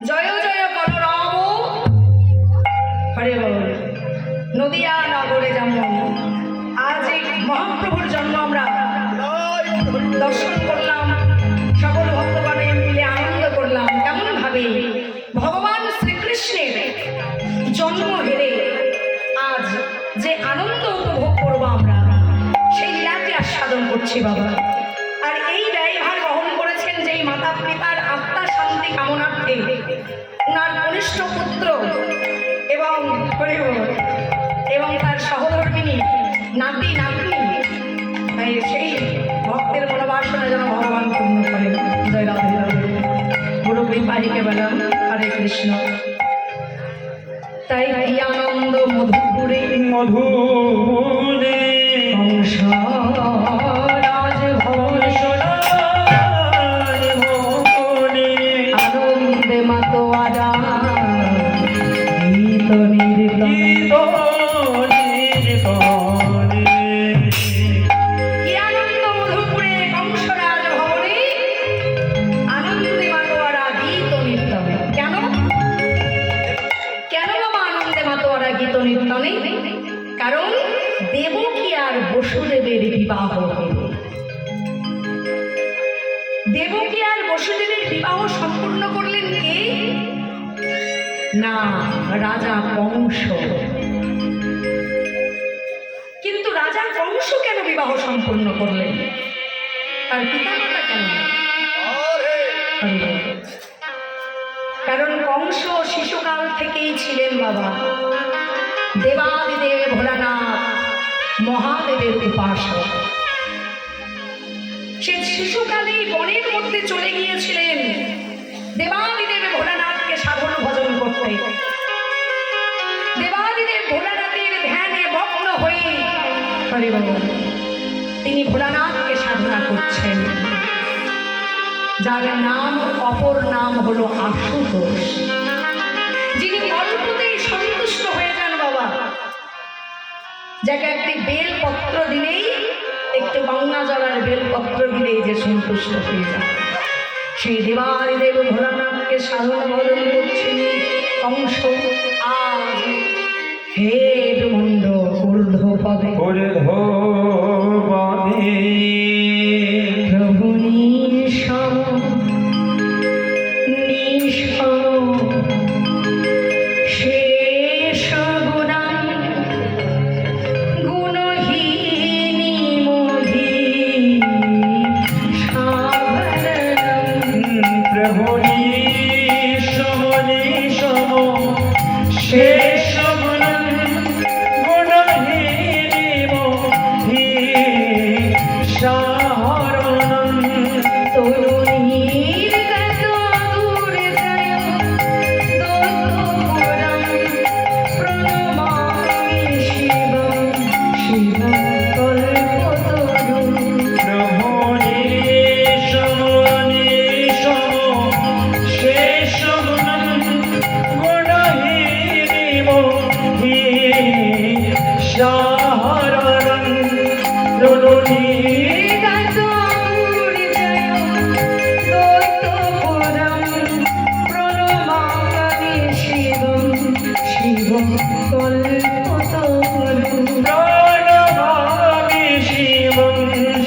জয় জয় বলরাম হরে বল। নদিয়া নগরে যেমন আজ এই মহাপ্রভুর জন্ম আমরা দর্শন করলাম, সকল ভক্তগণে মিলে আনন্দ করলাম, কেমন ভাবে ভগবান শ্রীকৃষ্ণের জন্ম হেরে আজ যে আনন্দ উপভোগ করবো আমরা, সেই লীলাটি আস্বাদন করছি বাবা। আর এই দায়ভার বহন করেছেন যেই মাতা পিতার আত্মা শান্তি কামনার্থে উনার কনিষ্ঠ পুত্র এবং তার সহধর্মিনী নাতি নাতনি, সেই ভক্তের মনোবাসনা যেন ভগবান পূর্ণ করেন। জয় রাধে রাধে, গুরু কৃপারিকে বললাম হরে কৃষ্ণ। তাই কি আনন্দ মধুপুরে মধুরে কংস রাজ ভবন আনন্দে মাতোয়ারা গীত কি আনন্দ মধুপুরে কংসরাজ ভবনে আনন্দে মাতোয়ারা গীত নৃত্যনে। কেন কেন বাবা আনন্দে মাতোয়ারা গীত নৃত্যনে? কারণ দেবকী আর বসুদেবের বিবাহ হল। দেবকী আর বসুদেবের বিবাহ সম্পূর্ণ করলেন কে? না, রাজা কংস। কিন্তু রাজা কংস কেন বিবাহ সম্পূর্ণ করলেন? তার পিতামাতা কেন? কারণ কংস শিশুকাল থেকেই ছিলেন বাবা দেবাদিদেব ভোলানাথ মহাদেবের উপাসক। সে শিশুকালেই বনের মধ্যে চলে গিয়েছিলেন দেবাদিদেব ভোলানাথকে সাধন ভজন করতে। দেবাদিদেব ভোলানাথের ধ্যানে মগ্ন হয়ে তিনি ভোলানাথকে সাধনা করছেন, যার নাম অপর নাম হলো আশুতোষ, যিনি অল্পতেই সন্তুষ্ট হয়ে যান বাবা। যাকে একটি বেলপত্র দিলেই, একটু গঙ্গা জলার বেলপত্র দিলেই যে সন্তুষ্ট হয়ে যায়, সেই দেবাদিদেব ভোলানাথকে সাধন ভজন করছেন কংস। আজ হেড মন্ড ঊর্ধ্ব পদে প্রভু নিঃসম নিঃসম শেষ গুণাম গুণহীনি মোহি সাধনম। প্রভু নিঃসম নিঃসম শেষ গুণম গুণহীনি মোহি সাধনম। তরুণীর গত দূরে যায় দোতপুরম প্রণমামি শিবম শিবম কল্পতরু। প্রভু নিঃসম নিঃসম শেষ গুণম গুণহীনি মোহি সাধনম। তরুণীর গত দূরে যায় দোতপুরম প্রণমামি শিবম শিবম কল্পতরু। প্রণমামি শিবং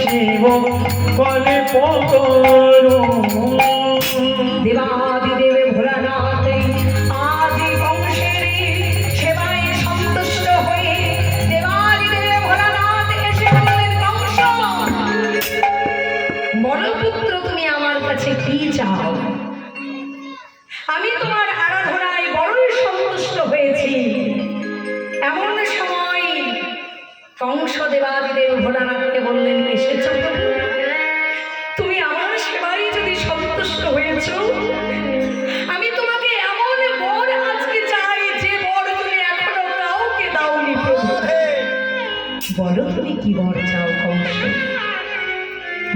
শিবং কল্পতরু। দেবাদিদেব ভোলানাথ আদি কংসের সেবায় সন্তুষ্ট হয়ে দেবাদিদেব ভোলানাথ এসে বললেন, কংস বলপুত্র, তুমি আমার কাছে কি চাও? আমি তোমার আরাধনায় বড়ই সন্তুষ্ট হয়েছি। এমন সময় কংস দেবাদিদেব ভোলানাথকে বললেন, এসেছ প্রভু? তুমি আমার সেবায় যদি সন্তুষ্ট হয়েছ, আমি তোমাকে এমন বর আজকে চাই যে বর তুমি এখনো কাউকে দাওনি প্রভু। বলো তুমি কি বর চাও? কংস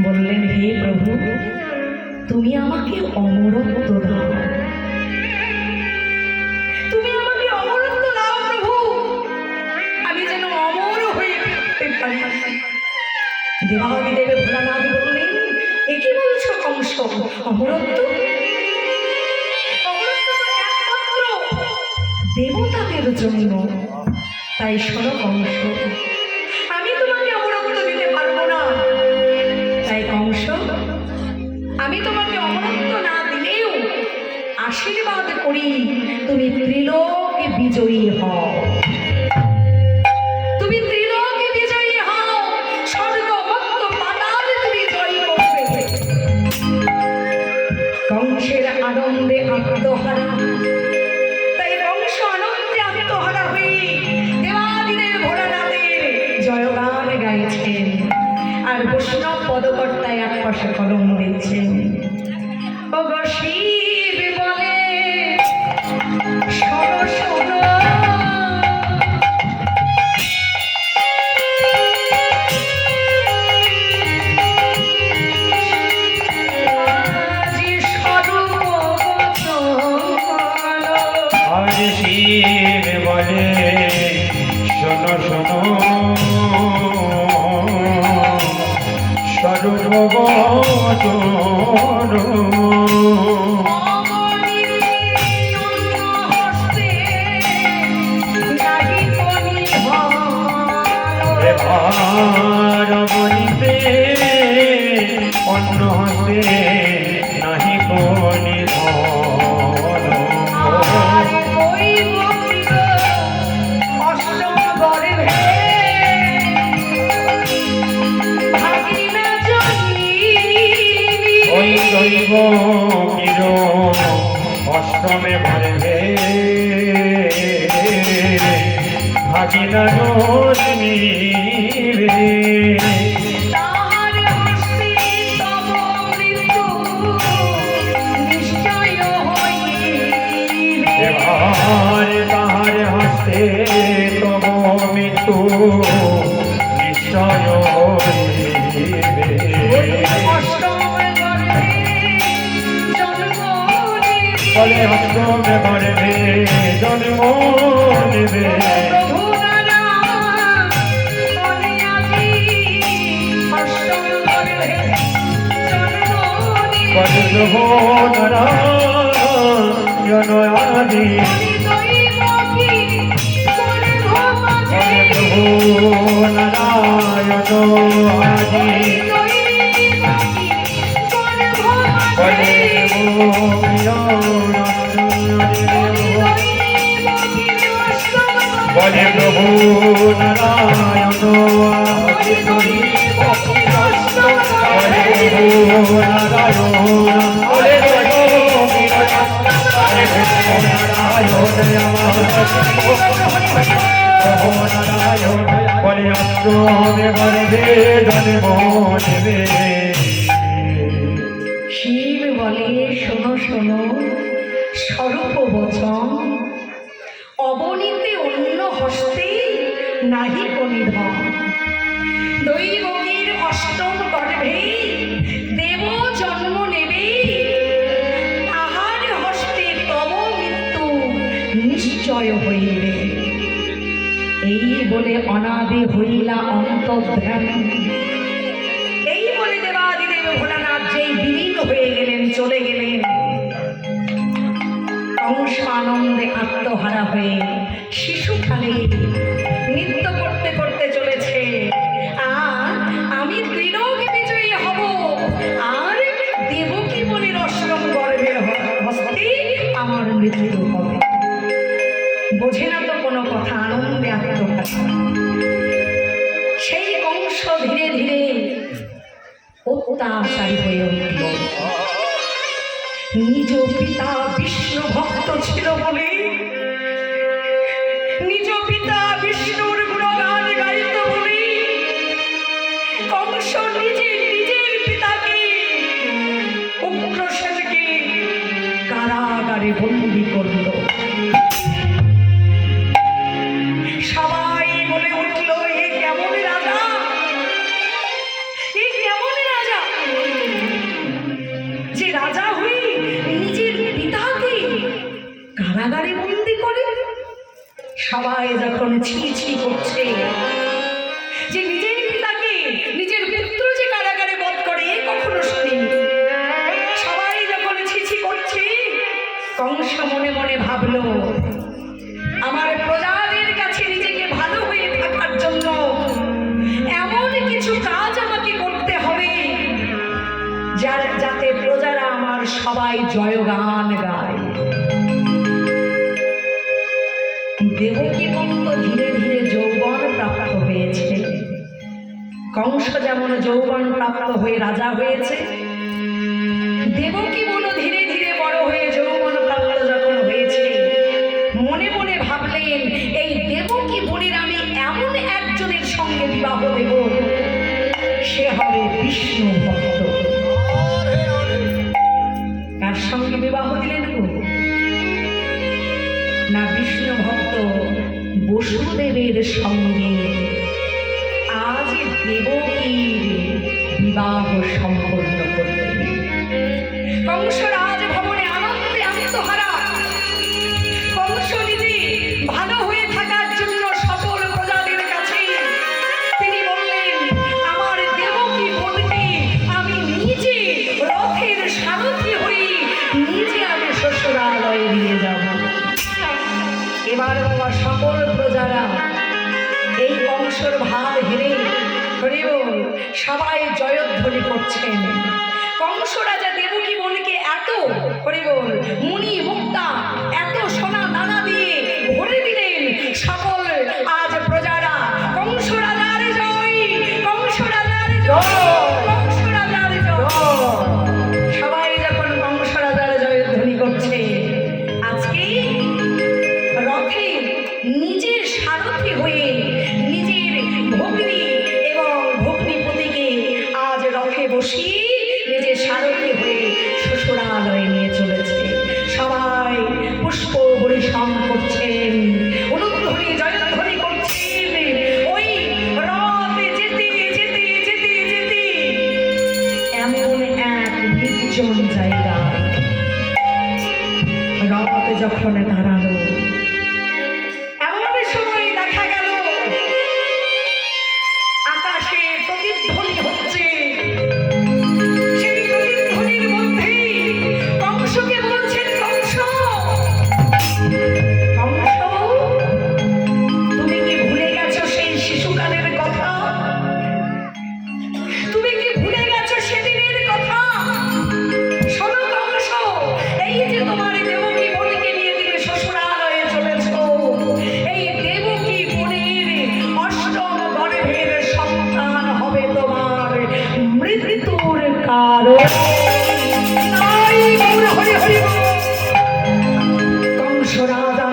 বললেন, হে প্রভু, তুমি আমাকে অমরত্ব দাও। তুমি আমাকে অমরত্ব দাও প্রভু, আমি যেন অমর হয়ে থাকতে পারি। দেবাদিদেব ভোলানাথ বললেন, এ কি বলছো কংস? অমরত্ব? অমরত্ব দেবতাদের জন্য। তাই শোনো কংস, আমি তোমাকে অমরত্ব দিতে পারবো না। তাই কংস, আমি তোমাকে অমরত্ব না দিলেও আশীর্বাদ করি তুমি ত্রিলোকে বিজয়ী হও। তুমি ত্রিলোকে বিজয়ী হও, স্বর্গ মর্ত পাতাল তুমি জয় করবে। কংসের আনন্দে আত্মহারা, তাই কংস আনন্দে আত্মহারা হয়ে দেবাদিদেব ভোলানাথের জয়গান গাইছেন, আর বৈষ্ণব পদকর্তায় এক পাশে কলম দিচ্ছেন। ও গো শিব বলে শোনো শোনো, আজি স্বরূপ বচন। আজ শিব বলে শোনো শোনো, স্বরূপ বচন। রমণীতে অন্য হস্তে নাহি কোনি ধন। ওই দৈব কির অষ্টমে ভরে ভাগিনা রোশনি রে। তাহার হস্তে তব মৃত্যু নিশ্চয় হইবে। বলে অষ্টমে গর্ভে জন্ম নেবে। প্রভু নারায়ণ আদি, প্রভু নারায়ণ আদি, বলে প্রভু নারায়ণ আদি, বলে অষ্টমে গর্ভে জন্ম নেবে। শিব বলে শোনো শোনো, স্বরূপ বচন। অবনীতে অন্য হস্তে নাহি কনিধন। দৈবকীর অষ্টম গর্ভে দেব জন্ম নেবে, তাহার হস্তে তব মৃত্যু নিশ্চয় হইবে। এই বলে অনাদি হইলা অন্তর্ধান। এই বলে দেবাদিদেব ভোলানাথ যেই বিলীন হয়ে গেলেন, চলে গেলেন, কংস আনন্দে আত্মহারা হয়ে শিশুকালে নৃত্য করতে করতে চলেছে। আর আমি ত্রিলোকে বিজয়ী হব, আর দেবকী বলির অষ্টম গর্ভের হস্তে আমার মৃত্যু হবে। বোঝে না তো কোনো কথা, আনন্দে আত্মহারা। সেই কংস ধীরে ধীরে অত্যাচারী হয়ে উঠল। নিজ পিতা বিষ্ণু ভক্ত ছিল বলে, নিজ পিতা বিষ্ণুর গুণগান গাইত বলে কংস নিজের পিতাকে, উগ্রসেনকে কারাগারে বন্দী করল। সবাই বলে উঠল, এ কেমন রাজা, এ কেমন রাজা, যে রাজা হয়ে নিজের পিতাকে কারাগারে বন্দী করে। সবাই যখন ছি ছি করছে যে নিজের পিতাকে, নিজের পুত্র যে কারাগারে বধ করে, কখনো শুনিনি। সবাই যখন ছি ছি করছে, কংস মনে মনে ভাবল, আমার প্রজাদের কাছে নিজেকে ভালো হয়ে থাকার জন্য এমন কিছু কাজ আমাকে করতে হবে যাতে প্রজারা আমার সবাই জয়গান গায়। দেবকী বন্ত ধীরে ধীরে যৌবন প্রাপ্ত হয়েছে। কংস যেমন যৌবন প্রাপ্ত হয়ে রাজা হয়েছে, দেবকী বন ধীরে ধীরে বড় হয়ে যৌবন প্রাপ্ত যখন হয়েছে, মনে মনে ভাবলেন এই দেবকী বনের আমি এমন একজনের সঙ্গে বিবাহ দেব, সে হবে বিষ্ণু ভক্ত। কার সঙ্গে বিবাহ দিলেন গো? না, বিষ্ণু ভক্ত বসুদেবের সঙ্গে আজ দেবকীর বিবাহ সম্পন্ন করলেন। কংস রাজভবনে আনন্দে আত্মহারা। কংস নিজে ভালো হয়ে থাকার জন্য সকল প্রজাদের কাছে তিনি বললেন, আমার দেবকী বোনকে আমি নিজে রথের সারথি হয়ে নিজে আমি শ্বশুরালয়ে নিয়ে যাব। এবার বাবা সকল প্রজারা এই কংসর ভাব হেরে সবাই জয়ধ্বনি করছেন। কংস রাজা দেবকী বোনকে এত মুনি মুক্তা এত সোনা দানা দিয়ে ভরে দিলেন। সকল আজ প্রজারা কংস রাজার জয়, কংস রাজার জয়, কংস রাজার জয়। সবাই যখন কংস রাজার জয়ধ্বনি করছে, আজকে রথে নিজের সারথি হয়ে নিজের ভগ্নী এবং ভগ্নীপতিকে আজ রথে বসিয়ে নিজের সারথি হয়ে শ্বশুরালয়ে নিয়ে চলেছে। সবাই পুষ্প পরিশ্রম করছেন, অনুধ্বনি জয়ধ্বনি করছেন। ওই রথ যেতে যেতে যেতে যেতে এমন এক নির্জন জায়গায় রথ যখন দাঁড়ালো, এমন সময় দেখা গেল আকাশে প্রতিধ্বনি হচ্ছে। সেই প্রতিধ্বনির মধ্যে কংসকে বলছেন, কংস, কংস, তুমি কি ভুলে গেছো সেই শিশুকালের কথা? তুমি কি ভুলে গেছো সেদিনের কথা? শোনো কংস, এই যে তোমার দেবকী বোনকে নিয়ে তুমি শ্বশুরালয়ে চলেছ, এই দেবকী বোনের অষ্টম গর্ভের সন্তান হবে তোমার মৃত্যুর কারণ। হরি হরি বল। কংস রাজা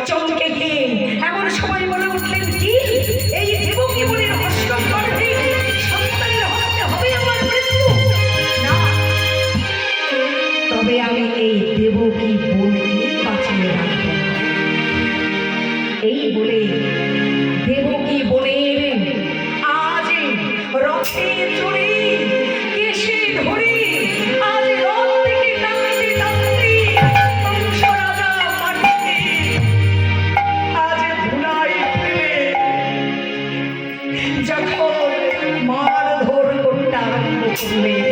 চমকে গিয়ে এমন সময় বলে উঠলেন, কি এই দেবকী বোনের অষ্টম গর্ভে সন্তানের হত্যা হবে আমার মৃত্যু? না, তবে আমি এই দেবকী বোনকে বাঁচিয়ে রাখব। এই বলে দেবকী বোনের আজ রথে চড়ে কেশে ধরে আজ রথ থেকে টানতে টানতে কংস রাজা মাটিতে আজ ধুলাই ফেলে যখন মারধর করতে আরম্ভ করলেন,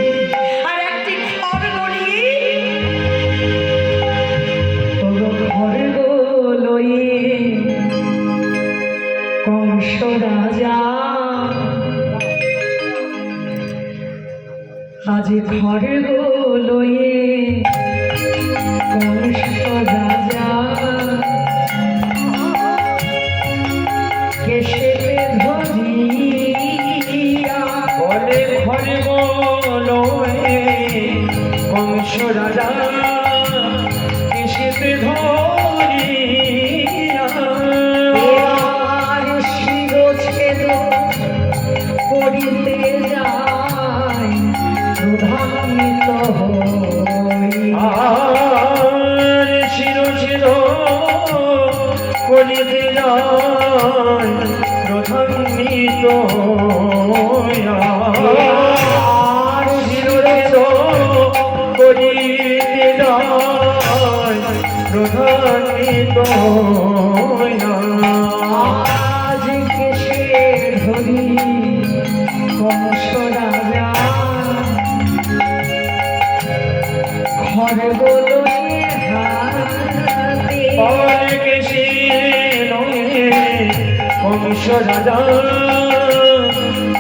আর একটি খড়গ নিয়ে খড়গ লয়ে কংস রাজা আজ খড়গ লয়ে কংস রাজা কেশেতে ধরিয়া বলে ঘরে বলয়ে কংস রাজা কেশেতে ধরিয়া এবার শিরচ্ছেদ করিতে যায় প্রধানিত হইয়া। আর শিরোচির করিতে যায় প্রধান্বিত আর শিরোচির করিতে যায় প্রধান্বিত আজ কেশে ধরি কংস রাজা খড়গ লয়ে হাতে অনেক শির রাজা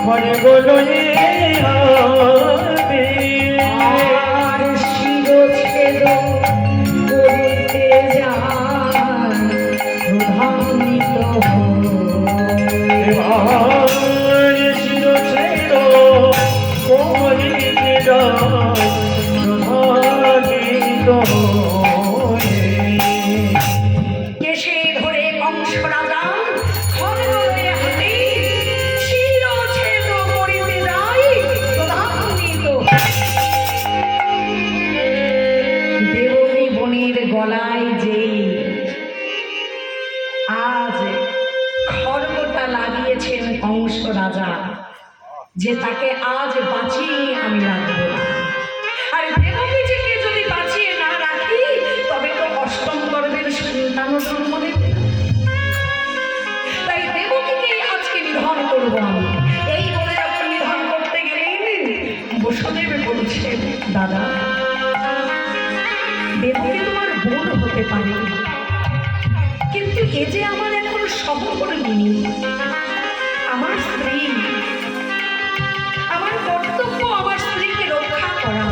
ঘরে বলয়ে আর শিরচ্ছেদ করিতে যায় প্রধানিত এবার শিরছেদ করিতে যায় প্রধানিত কেশে ধরে কংস রাজা খড়গকে হাতে শিরচ্ছেদ করিতে যায় প্রধানিত। দেবকী বনের গলায় যেই আজ খড়গটা লাগিয়েছেন কংস রাজা, যে তাকে আজ বাঁচিয়ে আমি রাখবো না। আর দেবকীজিকে যদি বাঁচিয়ে না রাখি তবে তো অষ্টম গর্ভের সন্তানও জন্ম দেবে না। তাই দেবকীকে আজকে নিধন করব আমি। এই বলে যখন নিধন করতে গেলেন বসুদেব বলছেন, দাদা দেবকী তোমার বোন হতে পারে, কিন্তু এ যে আমার এখন সহকর্মিনী, আমার স্ত্রী, আমার কর্তব্য আমার স্ত্রীকে রক্ষা করা,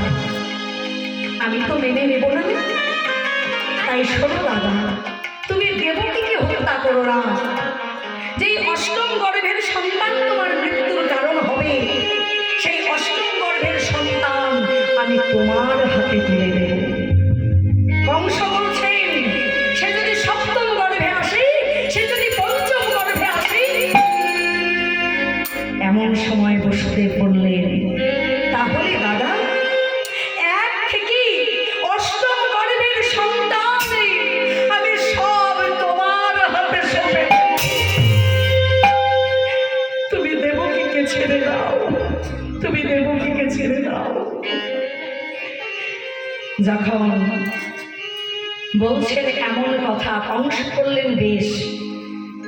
আমি তো মেনে নেব না। তাই শোনো দাদা, তুমি দেবকীকে হত্যা করো না। যেই অষ্টম গর্ভের সন্তান তোমার মৃত্যুর কারণ হবে, সেই অষ্টম গর্ভের সন্তান আমি তোমার হাতে তুলে দেব। কংস বলছেন, সে যদি সপ্তম গর্ভে আসে, সে যদি পঞ্চম গর্ভে আসে। এমন সময় বসুদেব বললেন, তাহলে দাদা এক থেকে অষ্টম গর্ভের সন্তান আমি সব তোমার হাতে সঁপে দেব। তুমি দেবকীকে ছেড়ে দাও, তুমি দেবকীকে ছেড়ে দাও। যখন বলছেন এমন কথা, কংস করলেন, বেশ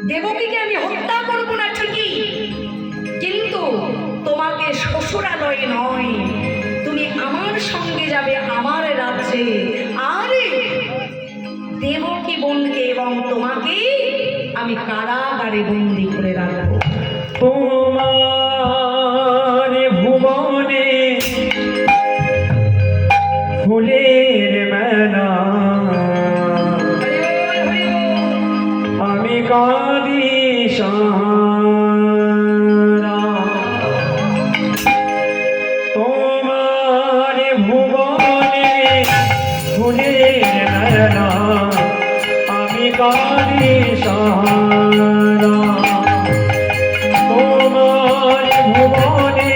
দেবকীকে আমি হত্যা করব না ঠিকই, কিন্তু তোমাকে শ্বশুরালয়ে নয়, তুমি আমার সঙ্গে যাবে আমার রাজ্যে। আর দেবকী বোনকে এবং তোমাকে আমি কারাগারে বন্দি করে রাখবো। তোমার ভুবনে ফুলের মেলা আমি কাঁদি সারা। তোমার ভুবনে ফুলের মেলা আমি কাঁদি সারা। তোমার ভুবনে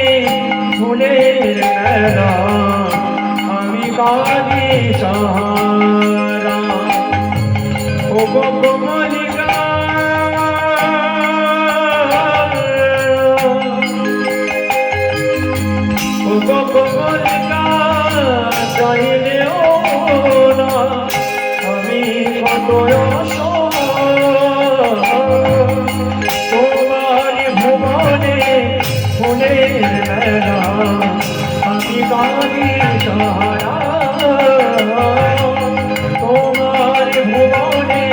ফুলের মেলা আমি কাঁদি সারা। ও গো কমলিকা ও গো কমলিকা চাইলেও না আমি কত তোমার ভুবনে ফুলের মেলা আমি কাঁদি সারা। তোমার ভুবনে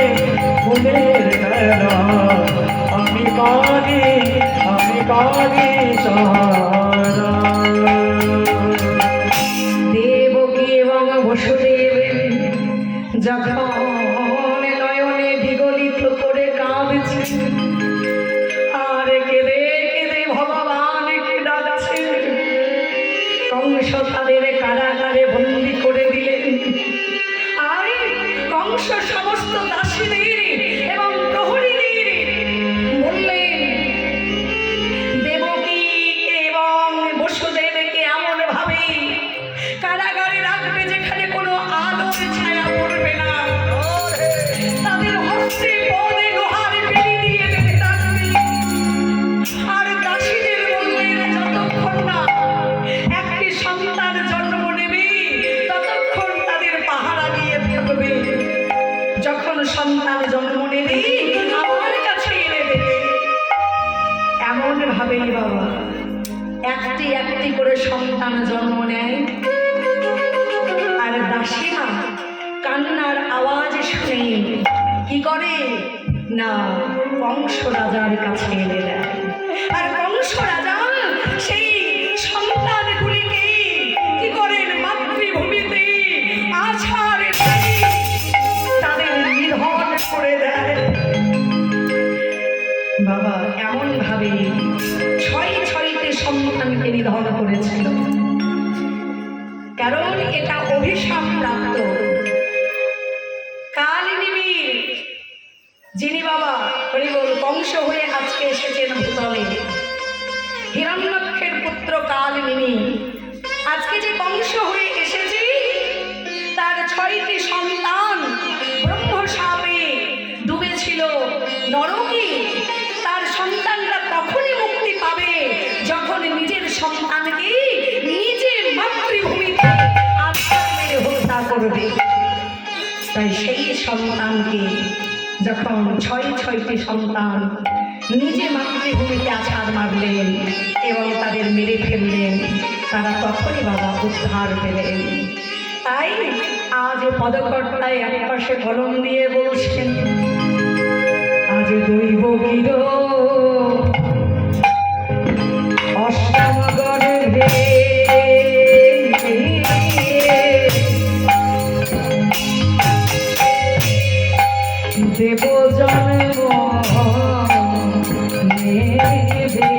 ফুলের মেলা আমি কাঁদি সারা। দেবকী এবং বসুদেব যখন নয়নে বিগলিত করে কাঁদছে আর কেঁদে কেঁদে ভগবানকে ডাকছে, কংস তাদের কারাগারে বন্দি করে দিলেন। আর কংস সমস্ত দাসীদের এবং প্রহরীদের বললেন, দেবকীকে এবং বসুদেবকে এমন ভাবে কারাগারে রাখবে যেখানে কোনো আলোর ছায়া পড়বে না। তাদের হস্তে পদে লোহার বেড়ি দিয়ে বেঁধে রাখবে। আর দাসীদের বললেন, যতক্ষণ না একটি সন্তান জন্ম নেবে ততক্ষণ তাদের পাহারা দিয়ে থাকবে। যখন সন্তান জন্ম নেবে আমার কাছে এনে দেবে। এমন ভাবেই বাবা একটি একটি করে সন্তান জন্ম নেয়। আর দাসীরা কান্নার আওয়াজ শুনে কি করে না, কংস রাজার কাছে এনে দেয়। আর কংস রাজা সেই সন্তানগুলিকে কি করেন, মাতৃভূমিতে আছাড় মেরে তাদের নিধন করে দেয়। বাবা এমন ভাবে ছয়টি সন্তানকে নিধন করেছিল, কারণ এটা অভিশাপ প্রাপ্ত। কালনিবিড় যিনি বাবা হরিবল কংস হয়ে আজকে এসেছেন ভূতলে, হিরণ্যক্ষের পুত্র কালনিমি আজকে যে কংস হয়ে এসেছে, তার 6টি সন্তান ব্রহ্মশাপে ডুবেছিল নরকে। তার সন্তানরা তখনই মুক্তি পাবে যখন নিজের সন্তানকে নিজে মাতৃভূমিতে আছাড় মেরে হত্যা করবে। তাই সেই সন্তানকে যখন 6টি সন্তান নিজে মাতৃভূমিতে আছাড় মারলেন এবং তাদের মেরে ফেললেন, তারা তখনই বাবা উদ্ধার পেলেন। তাই আজ পদকর্তায় এক পাশে কলম দিয়ে বলছেন, আজ দৈব গির অষ্টম গর্ভে দেব জন্ম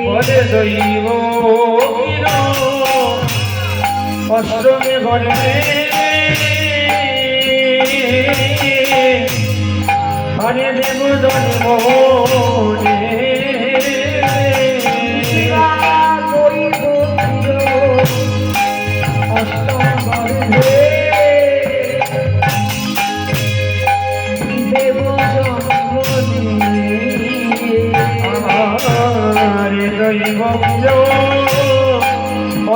বলে দৈব গির অষ্টমে গর্ভে আরে দেব জন্ম অষ্টম গর্ভে দেব জন্ম আরে দৈব গির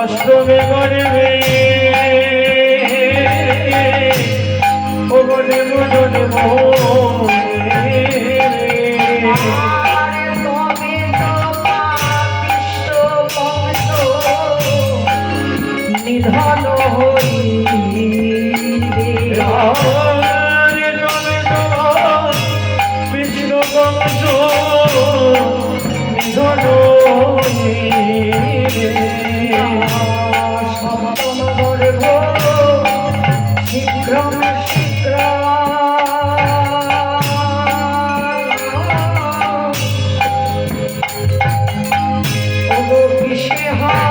অষ্টমে গর্ভে ও দেব জন্ম নিধন কৃষ্ণ কংস নিধন সপ্তম গর্ভ শীঘ্র শীঘ্র কিসে হয়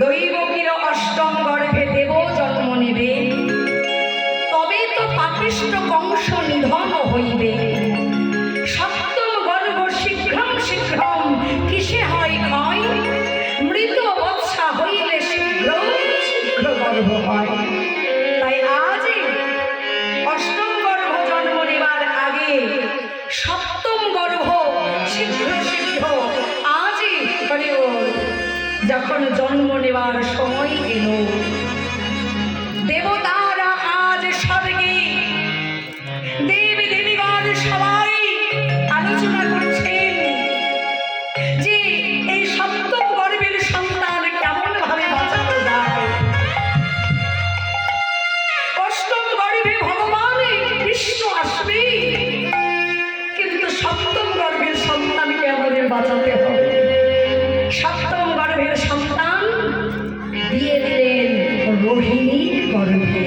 দৈবকীর অষ্টম গর্ভে দেব জন্ম নেবে, তবে তো পাপিষ্ঠ কংস নিধন হইবে। সপ্তম গর্ভ শীঘ্রম শীঘ্রম কিসে হয় ক্ষয়, মৃত বৎসা হইলে শীঘ্র শীঘ্র গর্ভ হয়। তাই আজই অষ্টম গর্ভ জন্ম নেবার আগে সপ্তম গর্ভ শীঘ্র শীঘ্র আজই যখন জন্ম নেবার সময় এলো, দেবতারা রোহিণীর গর্ভে।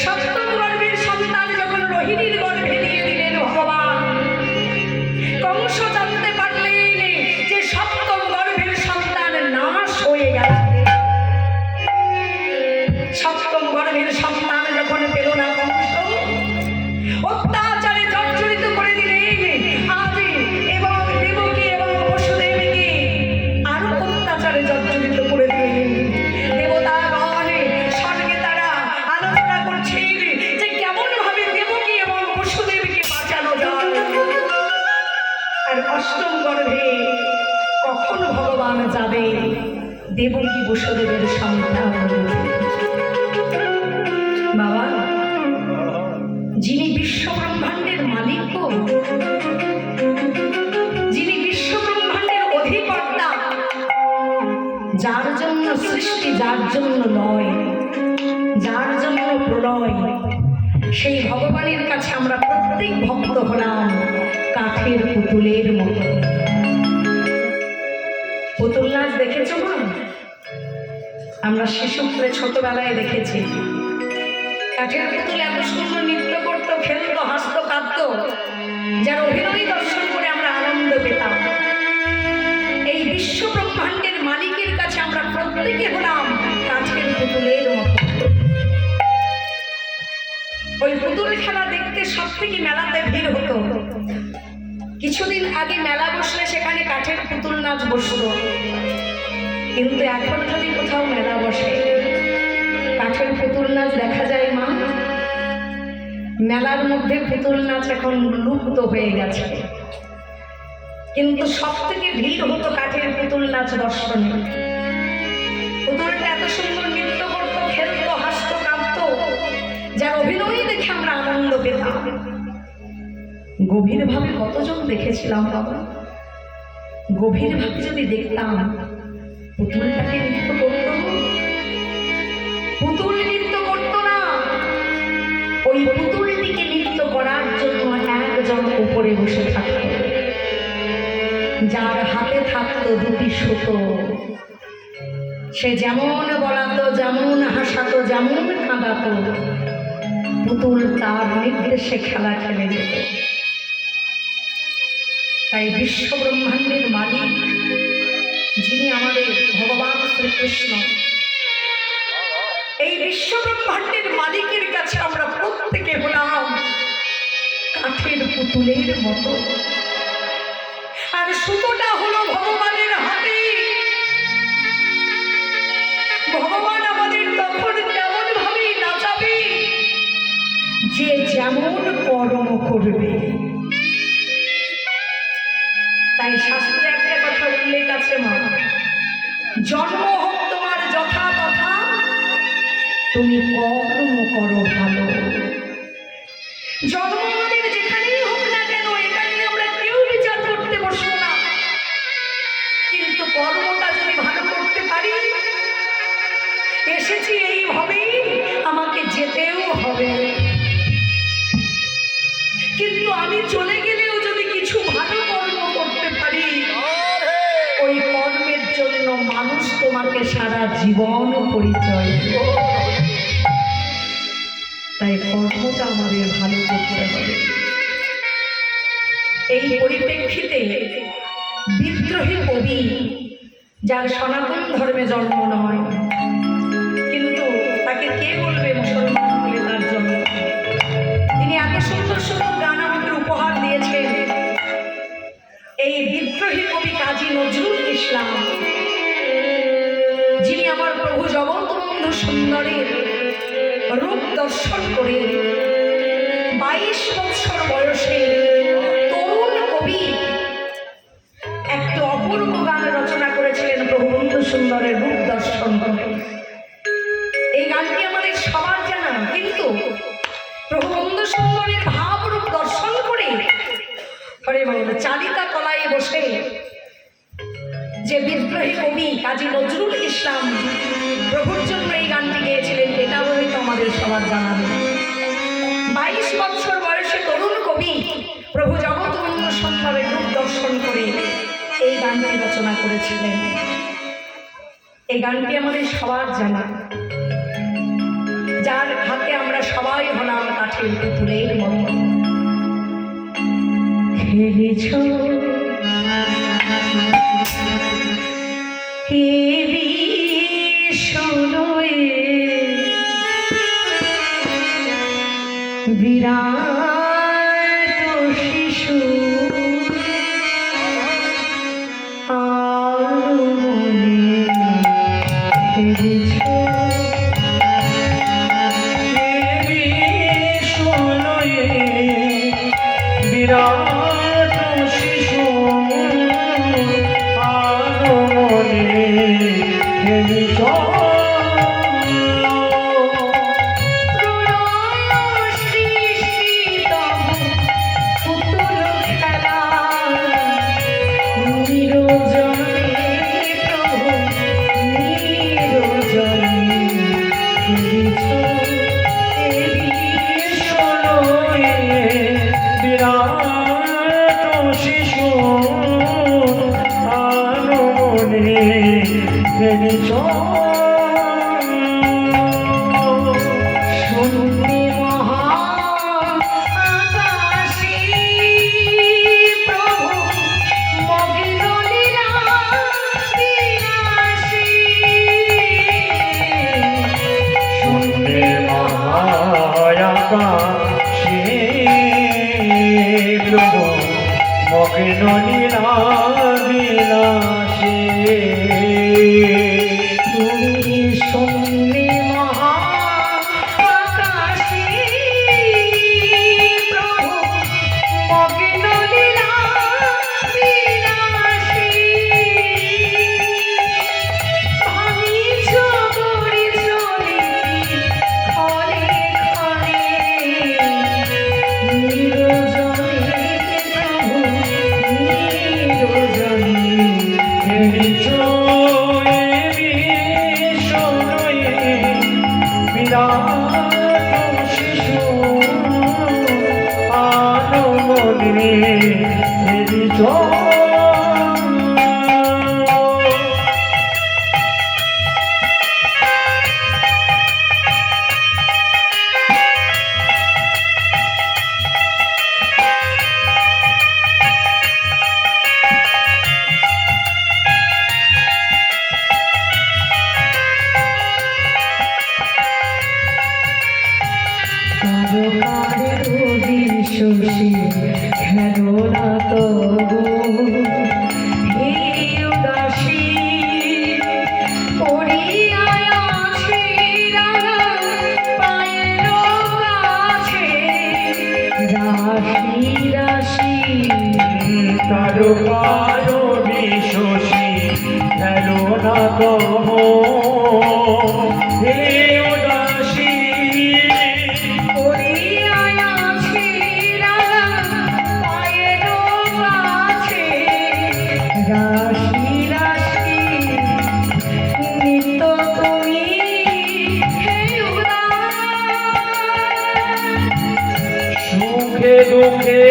সপ্তম গর্ভের সন্তান যখন রোহিণীর গর্ভে দিয়ে দিলেন ভগবান, কংস জানতে পারলেন যে সপ্তম গর্ভের সন্তান নাশ হয়ে গেল। সপ্তম গর্ভের সন্তান যখন পেল না কংস, অত্যাচারে জর্জরিত করে দিলেন আদি এবং দেবকী এবং বসুদেবকে আরো অত্যাচারে জর্জরিত করে দিলেন। দেবতাগণ স্বর্গে তারা আলোচনা করছেন যে কেমন ভাবে দেবকী এবং বসুদেবকে বাঁচানো যায়। আর অষ্টম গর্ভে কখন ভগবান যাবে দেবকী বসুদেবের সন্তান। বাবা, যিনি বিশ্ব ব্রহ্মাণ্ডের মালিক, যিনি বিশ্ব ব্রহ্মাণ্ডের অধিকর্তা, যার জন্য সৃষ্টি, যার জন্য লয়, যার জন্য প্রলয়, সেই ভগবানের কাছে আমরা প্রত্যেক ভক্ত হলাম কাঠের পুতুলের মতো। পুতুল নাচ দেখেছো না? আমরা শিশুকালে ছোটবেলায় দেখেছি। কাঠের পুতুল এত সুন্দর নৃত্য করতো, খেলতো, হাসতো, কাঁদতো, যার অভিনয় দর্শন করে আমরা আনন্দ পেতাম। এই বিশ্ব ব্রহ্মাণ্ডের মালিকের কাছে আমরা প্রত্যেকে হলাম কাঠের পুতুলের মতো। ওই পুতুল খেলা দেখতে সব থেকে মেলাতে ভিড় হতো। কিছুদিন আগে মেলা বসলে সেখানে কাঠের পুতুল নাচ বসতো, কিন্তু এখন যদি কোথাও মেলা বসে কাঠের পুতুল নাচ দেখা যায় মা? মেলার মধ্যে পুতুল নাচ এখন লুপ্ত হয়ে গেছে, কিন্তু সব থেকে ভিড় হতো কাঠের পুতুল নাচ দর্শনে। পুতুলটা এত সুন্দর নৃত্য করতো, খেলতো, হাসতো, কাঁদতো, যার অভিনয় দেখে আমরা আনন্দ পেতাম। গভীরভাবে কতজন দেখেছিলাম বাবা? গভীরভাবে যদি দেখতাম পুতুলটাকে নৃত্য করতো, পুতুল নৃত্য করতো না, ওই পুতুলটিকে নৃত্য করার জন্য একজন উপরে বসে থাকতো, যার হাতে থাকতো দুটি সুতো। সে যেমন বলাতো, যেমন হাসাতো, যেমন কাঁদাতো, পুতুল তার নির্দেশে খেলা খেলে যেত। তাই বিশ্ব ব্রহ্মাণ্ডের মালিক যিনি আমাদের ভগবান শ্রীকৃষ্ণ, এই বিশ্ব ব্রহ্মাণ্ডের মালিকের কাছে আমরা প্রত্যেকে হলাম কাঠের পুতুলের মতো। আর সুতোটা হলো ভগবানের হাতে। ভগবান আমাদের তখন তেমন ভাবে নাচাবে যে যেমন কর্ম করবে। তাই শাস্ত্রে একটা কথা উল্লেখ আছে মা, জন্ম হোক তোমার যথা তথা, তুমি কর্ম করো ভালো। জন্ম আমাদের যেখানেই হোক না কেন, এটা নিয়ে আমরা কেউ বিচার করতে বসবো না, কিন্তু কর্মটা যদি ভালো করতে পারি, এসেছি এইভাবেই আমাকে যেতেও হবে। কিন্তু আমি চলে গেলেও যদি কিছু ভালো কর্ম করতে পারি, ওই কর্মের জন্য মানুষ তোমাকে সারা জীবন পরিচয় দেবে। তাই কর্মটা আমাদের ভালো করতে হবে। এই পরিপ্রেক্ষিতে বিদ্রোহী কবি, যার সনাতন ধর্মে জন্ম নয়, কিন্তু তাকে কে বলবে মুসলমান বলে তার জন্য, তিনি এত সুন্দর সুন্দর গান আমাদের উপহার দিয়েছেন। এই বিদ্রোহী কবি কাজী নজরুল ইসলাম, যিনি আমার প্রভু জগৎবন্ধু সুন্দরের রূপ দর্শন করে 22 বছর বয়সে তরুণ কবি একটি অপূর্ব গান রচনা করেছিলেন প্রভু বন্ধু সুন্দরের রূপ দর্শন করে। এই গানটি আমাদের সবার জানা, কিন্তু প্রভু বন্ধু সুন্দরের ভাব রূপ দর্শন করে চালিতা তলায় বসে যে বিদ্রোহী কবি কাজী নজরুল ইসলাম প্রভুর জন্য এই গানটি গেয়েছিলেন, এটা হয়তো আমাদের সবার জানা নেই। 22 বছর বয়সে তরুণ কবি প্রভু জগৎবন্ধু সুন্দরের রূপ দর্শন করে এই গানটি রচনা করেছিলেন। এই গানটি আমাদের সবার জানা, যার হাতে আমরা সবাই হলাম কাঠের পুতুলের মতো। খেলেছ বিরাট শিশু বিরাট শিশু আগমনে খেলিছ মগ্ন লীলা বিলাসে তুমি সন্নি মহা আকাশে প্রভু মগ্ন লীলা বিলাসে ভাঙিছ গড়ি চলি ক্ষণে ক্ষণে বিশ্বসী খেলো না তব হে উদাসী রাশি রাশি নিত্য তুমি সুখে দুঃখে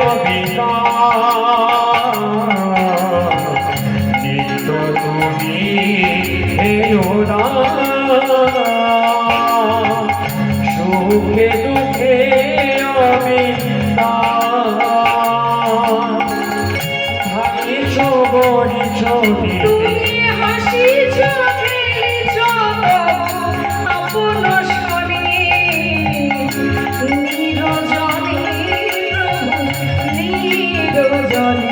অবিকা নিত্য তুমি হে সুখে দুঃখে অবিকা ভাঙিছ গড়িছ তুমি হাসিছ খেলিছ আপন শনি নিরজনে প্রভু নিরজনে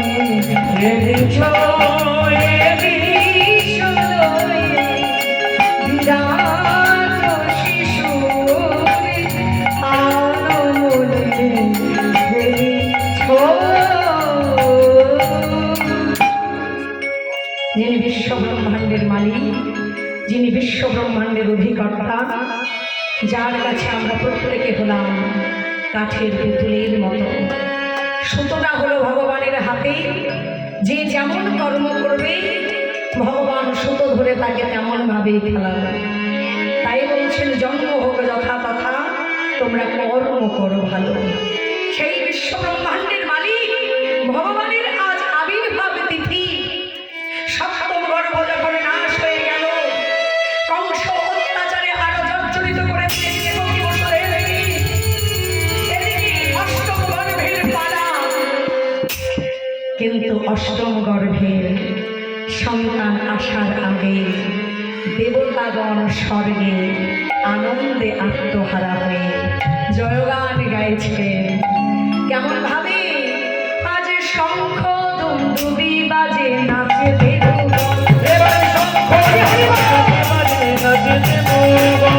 খেলিছ বিরাট শিশু আনমনে খেলিছ। যিনি বিশ্ব ব্রহ্মাণ্ডের মালিক, যিনি বিশ্ব ব্রহ্মাণ্ডের অধিকর্তা, যার কাছে আমরা প্রত্যেকে হলাম কাঠের পুতুলের মতো। সুতোটা হলো ভগবানের হাতে, যে যেমন কর্ম করবে ভগবান সুতো ধরে তাকে তেমন ভাবেই খেলাবে। তাই বলছেন জন্ম হোক যথা তথা, তোমরা কর্ম করো ভালো। সেই বিশ্ব ব্রহ্মাণ্ডের মালিক ভগবানের আজ আবির্ভাব তিথি। সপ্তম গর্ভ যখন নাশ হয়ে গেল, অষ্টম গর্ভের সন্তান আসার আগে দেবতাগণ স্বর্গে আনন্দে আত্মহারা হয়ে জয়গান গাইছিলেন। কেমন ভাবে আজ শঙ্খ দুন্দুবি বাজে নাচে দেবগণ। এবার শঙ্খ বাজে নাচে দেবগণ।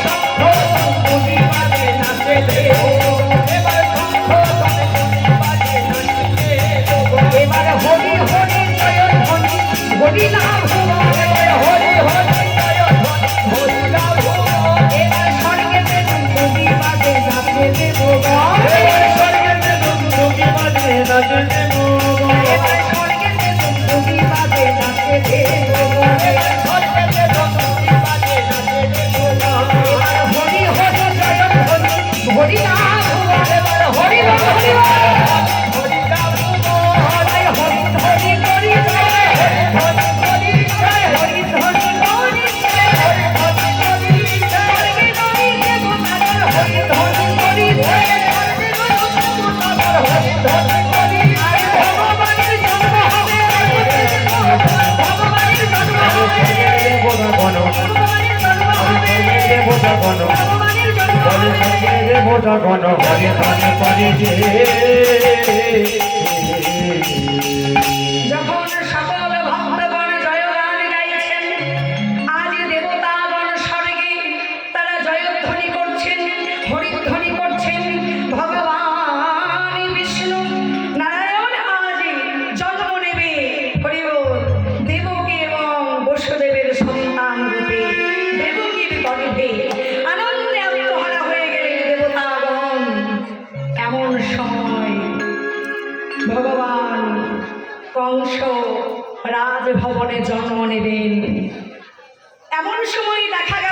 শঙ্খ দুন্দুবি বাজে নাচে দেবগণ। এবার শঙ্খ দুন্দুবি বাজে নাচে দেবগণ। এবার হরি হরি জয় ধ্বনি হরি নাম ভুবন। এবার হরি হরি জয় ধ্বনি হরি নাম ভুবন। এবার স্বর্গেতে দুন্দুবি বাজে নাচে দেবগণ। এবার স্বর্গেতে দুন্দুবি বাজে নাচে দেবগণ। এবার স্বর্গেতে দুন্দুবি বাজে নাচে দেবগণ। এবার স্বর্গেতে দুন্দুবি বাজে নাচে দেবগণ। এবার হরি হরি জয় ধ্বনি হরি নাম ভুবন। এবার হরি বল হরি বল হরি নাম ভুবন। জয় হরি হরি হরি জয় হরি হরি জয় হরি হরি হরি জয় হরি হরি হরি জয় হরি হরি দেবতার হরি হরি হরি জয় হরি হরি দেবতার হরি হরি হরি আরে ভগবানের জন্ম হবে ভগবানের জন্ম হবে দেবতাগণ ভগবানের জন্ম হবে দেবতাগণ ভগবানের জন্ম বলে হবে সঙ্গে দেবতাগণ হরে ধনে করে যে যখন সকল ভক্তগণ জয়গান গাইছেন, আজ দেবতাগণ স্বর্গে তারা জয়ধ্বনি করছেন, হরিধ্বনি করছেন। ভগবান বিষ্ণু নারায়ণ আজ জন্ম নেবে হরিবল দেবকী এবং বসুদেবের সন্তান রূপে দেবকীর গর্ভে আনন্দে আত্মহারা হয়ে গেলেন দেবতাগণ। এমন সময় ভগবান কংস রাজভবনে জন্ম নেবেন। এমন সময় দেখা গেল